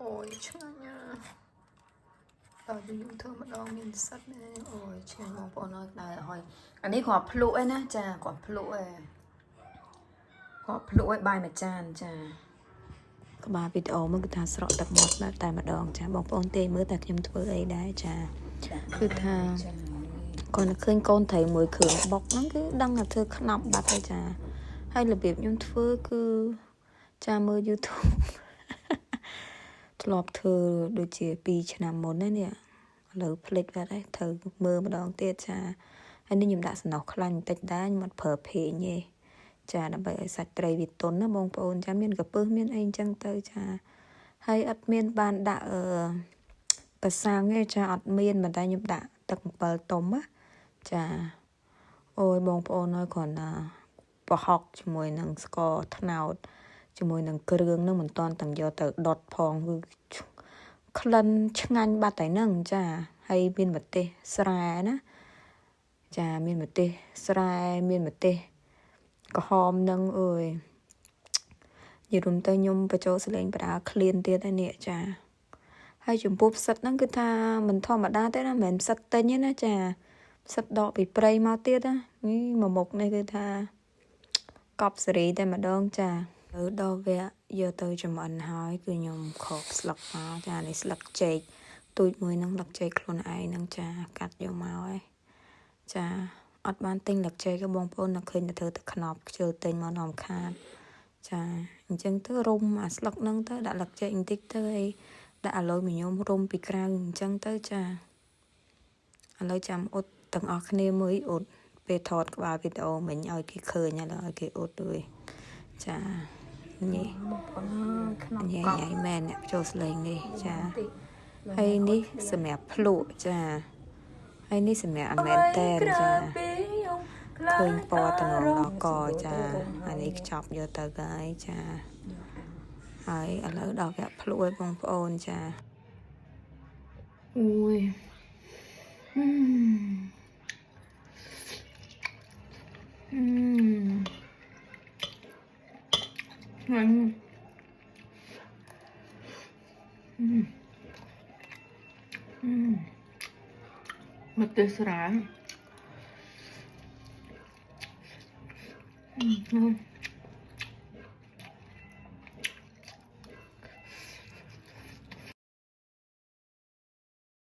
Ôi chẳng nha. Bảo dù dùng thơm mà đo mình sắt nè. Ôi chẳng mong bọn nó này hỏi. Anh ấy có plụ ấy nè cha, có plụ ấy. Có plụ ấy bài mà chan cha. ក្បាលវីដេអូមកគឺថាស្រក់ទឹកមាត់តែម្ដងចាបងប្អូនទេមើលតែខ្ញុំធ្វើអីដែរចាគឺថាគាត់ឃើញកូនត្រីមួយគ្រឿងបុកហ្នឹងគឺដឹងថាធ្វើខ្នប់បាត់ហើយចាហើយរបៀបខ្ញុំធ្វើគឺចាមើល YouTube ធ្លាប់ធ្វើដូចជា2ឆ្នាំមុនហ្នឹងនេះឥឡូវភ្លេចបាត់ហើយត្រូវមើលម្ដងទៀតចាហើយនេះខ្ញុំដាក់សំណោះខ្លាញ់បន្តិចដែរខ្ញុំអត់ប្រើភេងទេចាដើម្បីឲ្យសាច់ត្រីវាទន់ណាបងប្អូនចាមានកពើសមានអីអញ្ចឹងទៅចាហើយអត់មានបានដាក់ប្រសាំងទេចាអត់មានប៉ុន្តែខ្ញុំដាក់ទឹកអំពិលទុំណាចាអូយបងប្អូនអើយគ្រាន់តែប្រហុកជាមួយនឹងស្ករត្នោតជាមួយនឹងគ្រឿងនឹងមិនតាន់ទាំងយកទៅដុតផងគឺក្លិនឆ្ងាញ់បាត់តែហ្នឹងចាហើយមានម្ទេសស្រែណាចាមានម្ទេសស្រែមានម្ទេសក្រហមនឹងអើយនិយាយរួមទៅខ្ញុំបញ្ចូលសលេងបដាឃ្លានទៀតហើយនេះចាហើយចំពោះផ្សិតហ្នឹងគឺថាមិនធម្មតាទេណាមិនមែនផ្សិតទិញទេណាចាផ្សិតដកពីព្រៃមកទៀតណានេះមួយមុខនេះគឺថាកប់សេរីតែម្ដងចាដល់វគ្គយកទៅចំអិនហើយគឺខ្ញុំខកស្លឹកមកចានេះស្លឹកចេកទូចមួយហ្នឹងស្លឹកចេកខ្លួនឯងហ្នឹងចាកាត់យកមកហើយចាអត់បានទិញលឹកចេកបងប្អូននៅឃើញតែធ្វើតែខ្នប់ខ្ជិលទិញមកនាំខាតចាអញ្ចឹងទៅរុំអាស្លឹកហ្នឹងទៅដាក់លឹកចេកបន្តិចទៅហើយដាក់អាឡូយមីញ៉ូមរុំពីក្រៅអញ្ចឹងទៅចាឥឡូវចាំអ៊ុតទាំងអស់គ្នាមើលអ៊ុតពេលថតក្បាលវីដេអូមិញឲ្យគេឃើញហើយឲ្យគេអ៊ុតด้วยចានេះបងប្អូនខ្នប់កប់ញ៉ៃមែនអ្នកចូលស្លេងនេះចាហើយនេះសម្រាប់ភ្លក់ចាហើយនេះសម្រាប់អាមែនតែនចាឃើញពណ៌តំណងកចាអានេះខ្ចប់យកទៅហើយចាហើយឥឡូវដល់វគ្គភ្លក់ឲ្យបងប្អូនចាអូយមកទៅស្រា